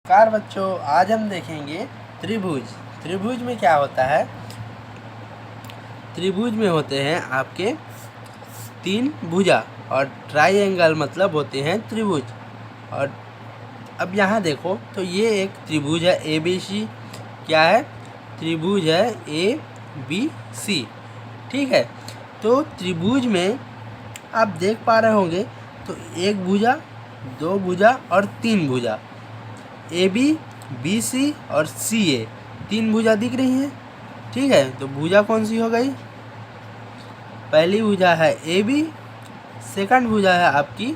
नमस्कार बच्चों, आज हम देखेंगे त्रिभुज। त्रिभुज में क्या होता है? त्रिभुज में होते हैं आपके तीन भुजा और ट्राइंगल मतलब होते हैं त्रिभुज। और अब यहाँ देखो तो ये एक त्रिभुज है ABC। क्या है? त्रिभुज है ABC। ठीक है, तो त्रिभुज में आप देख पा रहे होंगे तो एक भुजा, दो भुजा और तीन भुजा, AB, BC और CA, तीन भुजा दिख रही हैं। ठीक है, तो भुजा कौन सी हो गई? पहली भुजा है AB, सेकंड भुजा है आपकी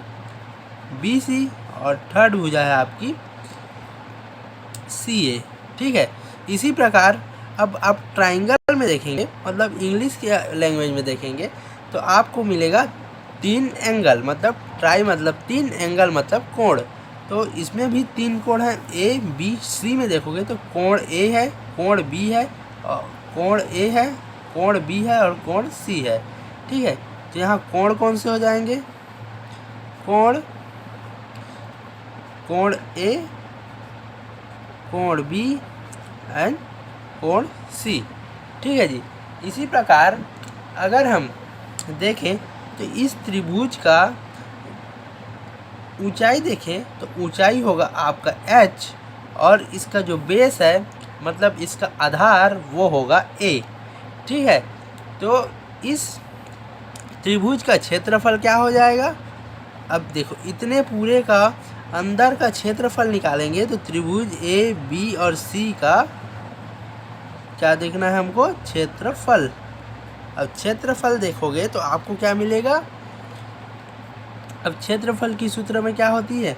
BC और थर्ड भुजा है आपकी CA। ठीक है, इसी प्रकार अब आप ट्राइंगल में देखेंगे, मतलब इंग्लिश के लैंग्वेज में देखेंगे तो आपको मिलेगा तीन एंगल, मतलब ट्राई मतलब तीन, एंगल मतलब कोण। तो इसमें भी तीन कोण हैं। ABC में देखोगे तो कोण A है, कोण B है, और कोण A है, कोण B है और कोण C है। ठीक है, तो यहाँ कोण कौन से हो जाएंगे? कोण A, कोण B एंड कोण C। ठीक है जी। इसी प्रकार अगर हम देखें तो इस त्रिभुज का ऊंचाई देखें तो ऊंचाई होगा आपका H, और इसका जो बेस है मतलब इसका आधार वो होगा A। ठीक है, तो इस त्रिभुज का क्षेत्रफल क्या हो जाएगा? अब देखो, इतने पूरे का अंदर का क्षेत्रफल निकालेंगे तो त्रिभुज AB और C का क्या देखना है हमको? क्षेत्रफल। अब क्षेत्रफल देखोगे तो आपको क्या मिलेगा? अब क्षेत्रफल की सूत्र में क्या होती है?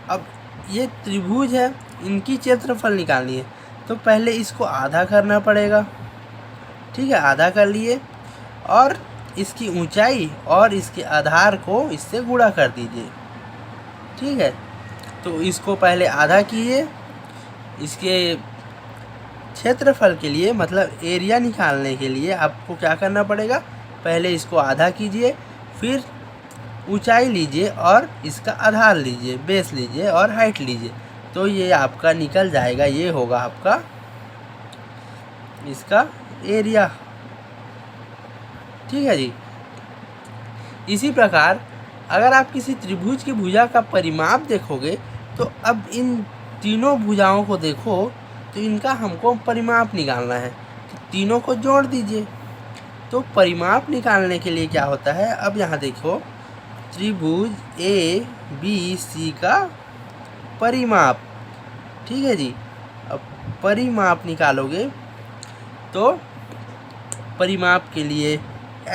अब ये त्रिभुज है, इनकी क्षेत्रफल निकालनी है तो पहले इसको आधा करना पड़ेगा। ठीक है, आधा कर लिए और इसकी ऊंचाई और इसके आधार को इससे गुणा कर दीजिए। ठीक है, तो इसको पहले आधा कीजिए। इसके क्षेत्रफल के लिए मतलब एरिया निकालने के लिए आपको क्या करना पड़ेगा? पहले इसको आधा कीजिए, फिर ऊंचाई लीजिए और इसका आधार लीजिए, बेस लीजिए और हाइट लीजिए, तो ये आपका निकल जाएगा। ये होगा आपका इसका एरिया। ठीक है जी। इसी प्रकार अगर आप किसी त्रिभुज की भुजा का परिमाप देखोगे तो अब इन तीनों भुजाओं को देखो तो इनका हमको परिमाप निकालना है, तो तीनों को जोड़ दीजिए। तो परिमाप निकालने के लिए क्या होता है? अब यहाँ देखो, त्रिभुज ABC का परिमाप। ठीक है जी। अब परिमाप निकालोगे तो परिमाप के लिए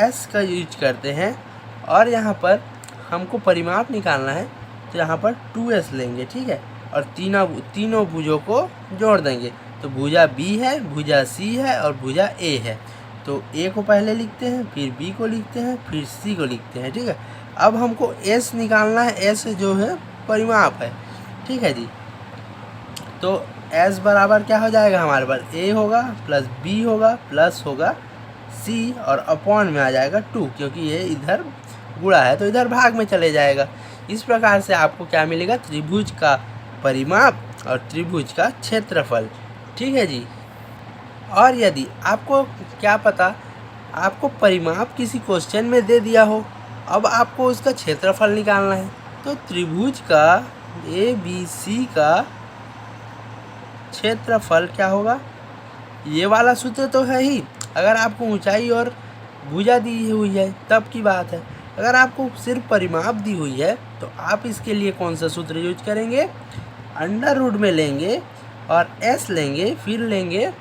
S का यूज करते हैं, और यहाँ पर हमको परिमाप निकालना है तो यहाँ पर 2S लेंगे। ठीक है, और तीनों भुजों को जोड़ देंगे। तो भुजा B है, भुजा C है और भुजा A है। तो A को पहले लिखते हैं, फिर B को लिखते हैं, फिर C को लिखते हैं। ठीक है, अब हमको S निकालना है। S जो है परिमाप है। ठीक है जी। तो S बराबर क्या हो जाएगा हमारे पास? A होगा प्लस B होगा प्लस होगा C और अपॉन में आ जाएगा 2, क्योंकि ये इधर गुणा है तो इधर भाग में चले जाएगा। इस प्रकार से आपको क्या मिलेगा? त्रिभुज का परिमाप और त्रिभुज का क्षेत्रफल। ठीक है जी। और यदि आपको क्या पता, आपको परिमाप किसी क्वेश्चन में दे दिया हो, अब आपको उसका क्षेत्रफल निकालना है, तो त्रिभुज का ABC का क्षेत्रफल क्या होगा? ये वाला सूत्र तो है ही। अगर आपको ऊंचाई और भुजा दी हुई है तब की बात है। अगर आपको सिर्फ परिमाप दी हुई है तो आप इसके लिए कौन सा सूत्र यूज करेंगे? अंडर रूट में लेंगे और S लेंगे, फिर लेंगे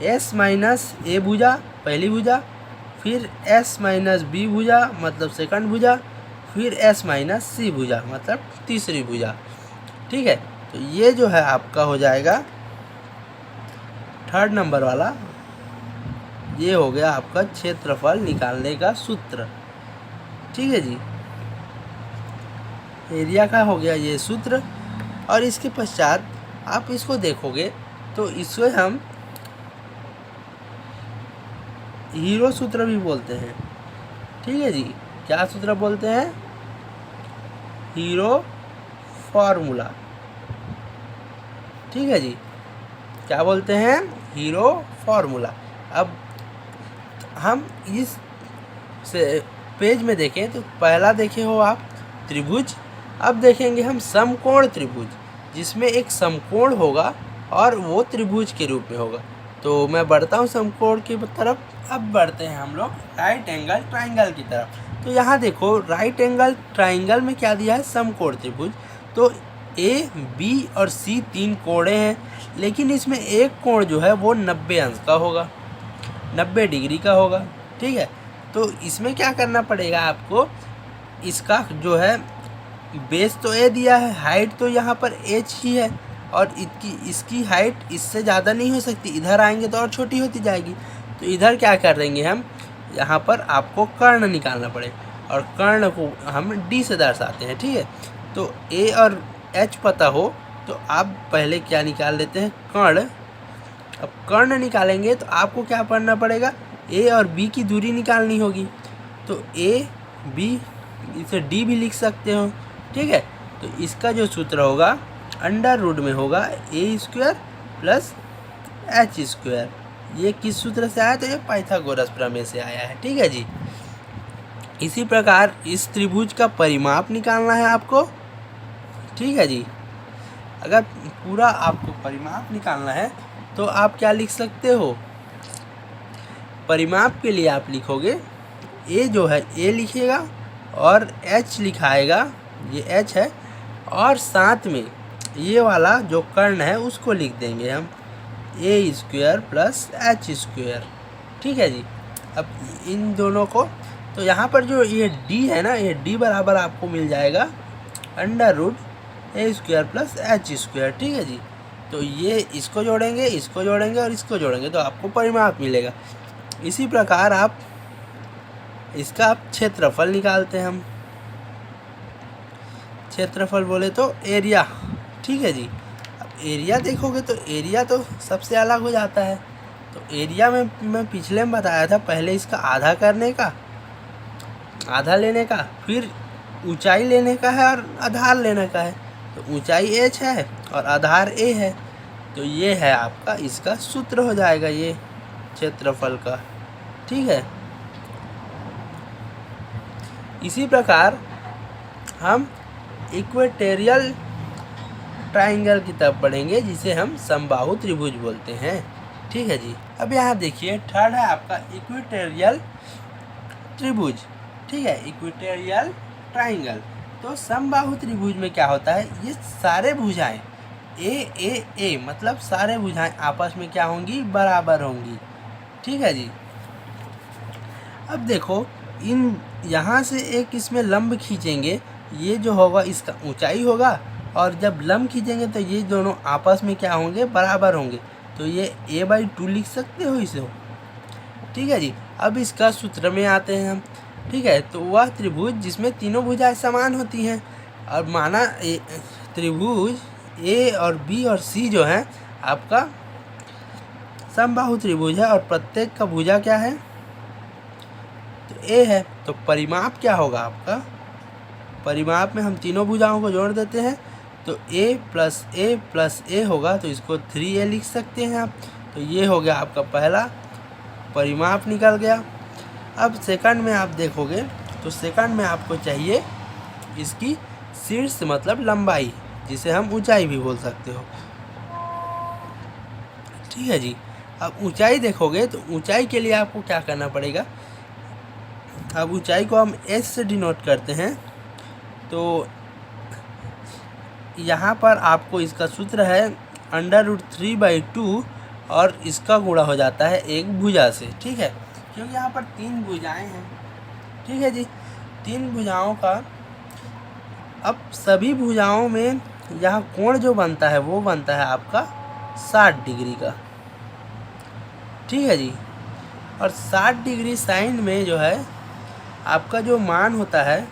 S माइनस A भुजा पहली भुजा, फिर S माइनस B भुजा मतलब सेकंड भुजा, फिर S माइनस C भुजा मतलब तीसरी भुजा। ठीक है, तो ये जो है आपका हो जाएगा थर्ड नंबर वाला। ये हो गया आपका क्षेत्रफल निकालने का सूत्र। ठीक है जी। एरिया का हो गया ये सूत्र। और इसके पश्चात आप इसको देखोगे तो इसे हम हीरो सूत्र भी बोलते हैं। ठीक है जी। क्या सूत्र बोलते हैं? Hero formula. ठीक है जी, क्या बोलते हैं, हीरो फॉर्मूला। अब हम इस से पेज में देखें तो पहला देखे हो आप त्रिभुज, अब देखेंगे हम समकोण त्रिभुज, जिसमें एक समकोण होगा और वो त्रिभुज के रूप में होगा। तो मैं बढ़ता हूँ समकोण की तरफ। अब बढ़ते हैं हम लोग राइट एंगल ट्राइंगल की तरफ। तो यहाँ देखो राइट एंगल ट्राइंगल में क्या दिया है, समकोण त्रिभुज। तो ए बी और सी तीन कोणे हैं, लेकिन इसमें एक कोण जो है वो 90 अंश का होगा, 90 डिग्री का होगा। ठीक है, तो इसमें क्या करना पड़ेगा आपको, इसका जो है बेस तो ए दिया है, हाइट तो यहाँ पर एच ही है, और इसकी हाइट इससे ज़्यादा नहीं हो सकती, इधर आएंगे तो और छोटी होती जाएगी। तो इधर क्या कर देंगे हम, यहाँ पर आपको कर्ण निकालना पड़ेगा, और कर्ण को हम डी से दर्शाते हैं। ठीक है, तो ए और एच पता हो तो आप पहले क्या निकाल लेते हैं, कर्ण। अब कर्ण निकालेंगे तो आपको क्या पढ़ना पड़ेगा, ए और बी की दूरी निकालनी होगी। तो ए बी, इसे डी भी लिख सकते हो। ठीक है, तो इसका जो सूत्र होगा अंडर रूट में होगा ए स्क्वायर प्लस एच स्क्वायर। ये किस सूत्र से आया, तो ये पाइथागोरस प्रमेय से आया है। ठीक है जी, इसी प्रकार इस त्रिभुज का परिमाप निकालना है आपको। ठीक है जी, अगर पूरा आपको परिमाप निकालना है तो आप क्या लिख सकते हो, परिमाप के लिए आप लिखोगे ए जो है ए लिखिएगा और एच लिखाएगा, ये एच है, और साथ में ये वाला जो कर्ण है उसको लिख देंगे हम ए स्क्वायर प्लस एच स्क्वायर। ठीक है जी, अब इन दोनों को, तो यहाँ पर जो ये डी है ना, ये डी बराबर आपको मिल जाएगा अंडर रूट ए स्क्वायर प्लस एच स्क्वायर। ठीक है जी, तो ये इसको जोड़ेंगे, इसको जोड़ेंगे और इसको जोड़ेंगे तो आपको परिमाप मिलेगा। इसी प्रकार आप इसका आप क्षेत्रफल निकालते हैं हम, क्षेत्रफल बोले तो एरिया। ठीक है जी, अब एरिया देखोगे तो एरिया तो सबसे अलग हो जाता है। तो एरिया में मैं पिछले में बताया था, पहले इसका आधा करने का, आधा लेने का, फिर ऊंचाई लेने का है और आधार लेने का है। तो ऊंचाई h है और आधार a है, तो ये है आपका इसका सूत्र हो जाएगा ये क्षेत्रफल का। ठीक है, इसी प्रकार हम इक्वेटोरियल ट्राइंगल की तरफ बढ़ेंगे, जिसे हम समबाहु त्रिभुज बोलते हैं। ठीक है जी, अब यहाँ देखिए थर्ड है आपका इक्वेटोरियल त्रिभुज। ठीक है, इक्वेटोरियल ट्राइंगल। तो समबाहु त्रिभुज में क्या होता है, ये सारे भुजाएं ए मतलब सारे भुजाएं आपस में क्या होंगी, बराबर होंगी। ठीक है जी, अब देखो इन यहाँ से एक इसमें लंब खींचेंगे, ये जो होगा इसका ऊंचाई होगा, और जब लंब खींचेंगे तो ये दोनों आपस में क्या होंगे, बराबर होंगे। तो ये a/2 लिख सकते हो इसे। ठीक है जी, अब इसका सूत्र में आते हैं हम। ठीक है, तो वह त्रिभुज जिसमें तीनों भुजाएं समान होती हैं, और माना त्रिभुज ए और बी और सी जो है आपका समबाहु त्रिभुज है, और प्रत्येक का भुजा क्या है, तो ए है। तो परिमाप क्या होगा आपका, परिमाप में हम तीनों भुजाओं को जोड़ देते हैं, तो a प्लस ए होगा, तो इसको 3a लिख सकते हैं आप। तो ये हो गया आपका पहला परिमाप निकल गया। अब सेकंड में आप देखोगे तो सेकंड में आपको चाहिए इसकी शीर्ष मतलब लंबाई, जिसे हम ऊंचाई भी बोल सकते हो। ठीक है जी, अब ऊंचाई देखोगे तो ऊंचाई के लिए आपको क्या करना पड़ेगा, अब ऊंचाई को हम s से डिनोट करते हैं। तो यहाँ पर आपको इसका सूत्र है अंडर रूट 3/2, और इसका गुणा हो जाता है एक भुजा से। ठीक है, क्योंकि यहाँ पर तीन भुजाएं हैं। ठीक है जी, तीन भुजाओं का, अब सभी भुजाओं में यहाँ कोण जो बनता है वो बनता है आपका 60 डिग्री का। ठीक है जी, और 60 डिग्री साइन में जो है आपका जो मान होता है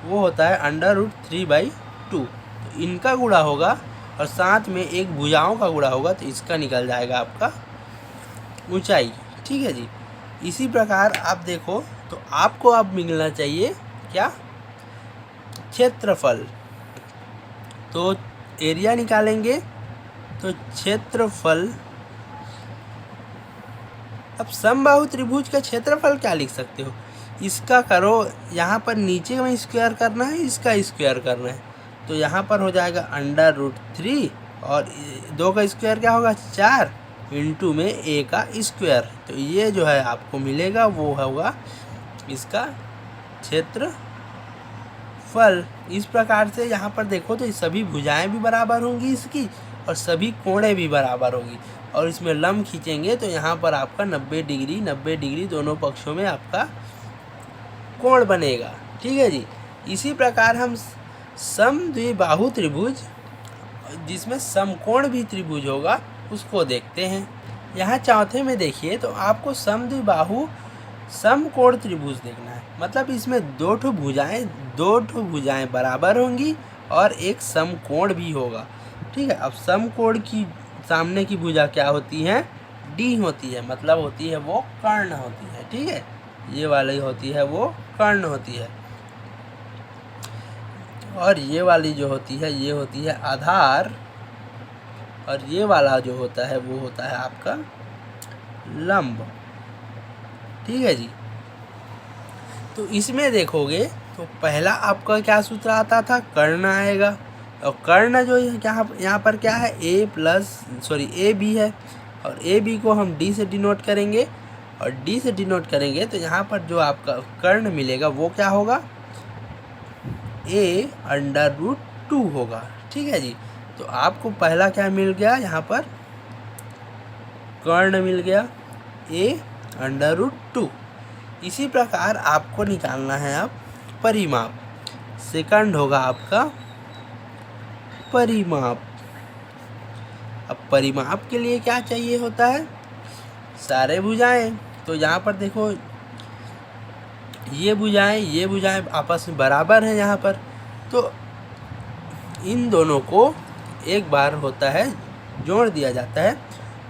वो होता है अंडर रूट 3/2। तो इनका गुणा होगा और साथ में एक भुजाओं का गुणा होगा, तो इसका निकल जाएगा आपका ऊंचाई। ठीक है जी, इसी प्रकार आप देखो तो आपको अब मिलना चाहिए क्या, क्षेत्रफल। तो एरिया निकालेंगे तो क्षेत्रफल, अब समबाहु त्रिभुज का क्षेत्रफल क्या लिख सकते हो, इसका करो, यहाँ पर नीचे में स्क्वायर करना है, इसका स्क्वायर करना है, तो यहाँ पर हो जाएगा √3 और 2 का स्क्वायर क्या होगा 4 इंटू में a का स्क्वायर, तो ये जो है आपको मिलेगा वो होगा इसका क्षेत्रफल। इस प्रकार से यहाँ पर देखो तो सभी भुजाएं भी बराबर होंगी इसकी और सभी कोणें भी बराबर होगी, और इसमें लंब खींचेंगे तो यहाँ पर आपका 90 डिग्री दोनों पक्षों में आपका कोण बनेगा। ठीक है जी। इसी प्रकार हम समद्विबाहु त्रिभुज, जिसमें समकोण भी त्रिभुज होगा, उसको देखते हैं। यहाँ चौथे में देखिए तो आपको समद्विबाहु समकोण त्रिभुज देखना है, मतलब इसमें दो ठो भुजाएं बराबर होंगी और एक समकोण भी होगा। ठीक है। अब समकोण की सामने की भुजा क्या होती है, डी होती है, मतलब होती है वो कर्ण होती है। ठीक है, ये वाली होती है वो कर्ण होती है, और ये वाली जो होती है ये होती है आधार, और ये वाला जो होता है वो होता है आपका लंब। ठीक है जी। तो इसमें देखोगे तो पहला आपका क्या सूत्र आता था, कर्ण आएगा, और कर्ण जो यहाँ पर क्या है ए बी है, और ए बी को हम डी से डिनोट करेंगे, और डी से डिनोट करेंगे तो यहाँ पर जो आपका कर्ण मिलेगा वो क्या होगा, a√2 होगा। ठीक है जी। तो आपको पहला क्या मिल गया, यहाँ पर कर्ण मिल गया a√2। इसी प्रकार आपको निकालना है अब परिमाप। सेकंड होगा आपका परिमाप। अब परिमाप के लिए क्या चाहिए होता है, सारे भुजाएं, तो यहाँ पर देखो ये भुजाएं आपस में बराबर हैं यहाँ पर, तो इन दोनों को एक बार होता है जोड़ दिया जाता है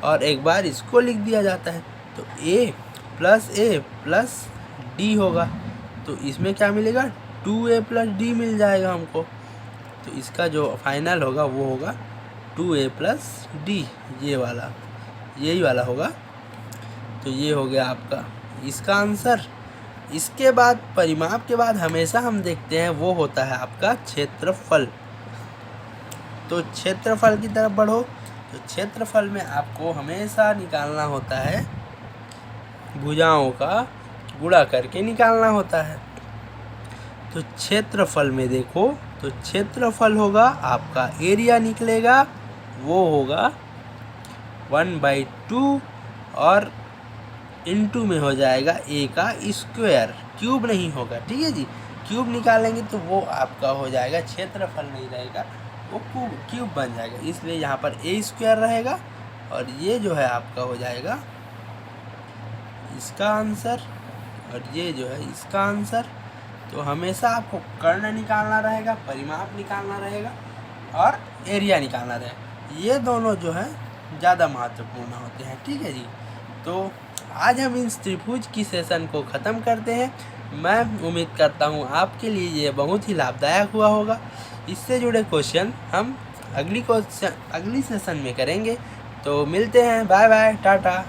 और एक बार इसको लिख दिया जाता है, तो a प्लस d होगा, तो इसमें क्या मिलेगा 2a प्लस d मिल जाएगा हमको, तो इसका जो फाइनल होगा वो होगा 2a प्लस d, यही वाला होगा। तो ये हो गया आपका इसका आंसर। इसके बाद परिमाप के बाद हमेशा हम देखते हैं वो होता है आपका क्षेत्रफल। तो क्षेत्रफल की तरफ बढ़ो, तो क्षेत्रफल में आपको हमेशा निकालना होता है, भुजाओं का गुणा करके निकालना होता है। तो क्षेत्रफल में देखो तो क्षेत्रफल होगा आपका एरिया निकलेगा, वो होगा 1/2 और इनटू में हो जाएगा a का स्क्वायर, क्यूब नहीं होगा। ठीक है जी। क्यूब निकालेंगे तो वो आपका हो जाएगा, क्षेत्रफल नहीं रहेगा, वो क्यूब बन जाएगा, इसलिए यहाँ पर a² रहेगा, और ये जो है आपका हो जाएगा इसका आंसर, और ये जो है इसका आंसर। तो हमेशा आपको कर्ण निकालना रहेगा, परिमाप निकालना रहेगा और एरिया निकालना रहेगा, ये दोनों जो है ज़्यादा महत्वपूर्ण होते हैं। ठीक है जी। तो आज हम इस त्रिभुज की सेशन को ख़त्म करते हैं। मैं उम्मीद करता हूँ आपके लिए ये बहुत ही लाभदायक हुआ होगा। इससे जुड़े क्वेश्चन हम अगली सेशन में करेंगे। तो मिलते हैं, बाय बाय, टाटा।